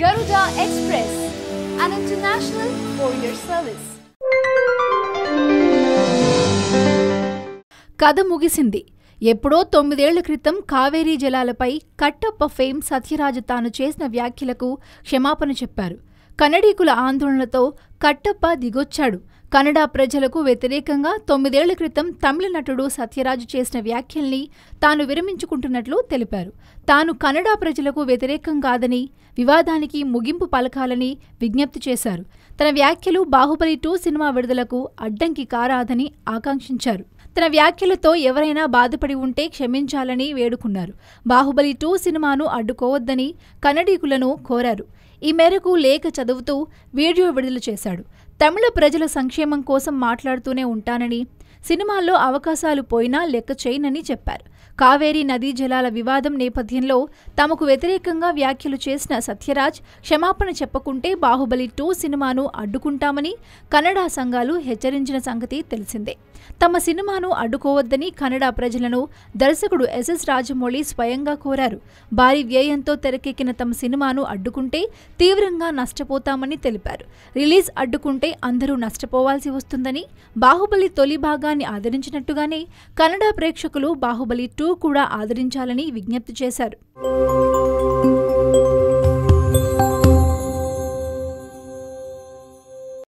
Garuda Express, an international courier service. కథ ముగిసింది. ఎప్పుడో 9 ఏళ్ల క్రితం కావేరీ జలాలపై కట్టప్ప ఫేమ్ సత్యరాజ్ తాను చేసిన వ్యాఖ్యలకు క్షమాపణ చెప్పారు. కన్నడీకుల ఆందోళనతో కట్టప్ప దిగొచ్చాడు. కన్నడ ప్రజలకు వ్యతిరేకంగా 9 ఏళ్ల క్రితం తమిళ నటుడు సత్యరాజ్ చేసిన వ్యాఖ్యల్ని తాను విరమించుకుంటున్నట్లు తెలిపారు. తాను కన్నడ ప్రజలకు వ్యతిరేకం కాదని, వివాదానికి ముగింపు పలకాలని విజ్ఞప్తి చేశారు. తన వ్యాఖ్యలు బాహుబలి 2 సినిమా విడుదలకు అడ్డంకి కారాదని ఆకాంక్షించారు. తన వ్యాఖ్యలతో ఎవరైనా బాధపడి ఉంటే క్షమించాలని వేడుకున్నారు. బాహుబలి 2 సినిమాను అడ్డుకోవద్దని కన్నడీకులను కోరారు. ఈ మేరకు లేఖ చదువుతూ వీడియో విడుదల చేశాడు. తమిళ ప్రజల సంక్షేమం కోసం మాట్లాడుతూనే ఉంటానని, సినిమాల్లో అవకాశాలు పోయినా లెక్క చేయనని చెప్పారు. కావేరీ నదీ జలాల వివాదం నేపథ్యంలో తమకు వ్యతిరేకంగా వ్యాఖ్యలు చేసిన సత్యరాజ్ క్షమాపణ చెప్పకుంటే బాహుబలి 2 సినిమాను అడ్డుకుంటామని కన్నడ సంఘాలు హెచ్చరించిన సంగతి తెలిసిందే. తమ సినిమాను అడ్డుకోవద్దని కన్నడ ప్రజలను దర్శకుడు ఎస్ఎస్ రాజమౌళి స్వయంగా కోరారు. భారీ వ్యయంతో తెరకెక్కిన తమ సినిమాను అడ్డుకుంటే తీవ్రంగా నష్టపోతామని తెలిపారు. రిలీజ్ అడ్డుకుంటే అందరూ నష్టపోవాల్సి వస్తుందని, బాహుబలి తొలి భాగాన్ని ఆదరించినట్టుగానే కన్నడ ప్రేక్షకులు బాహుబలి 2 కూడా ఆదరించాలని విజ్ఞప్తి చేశారు.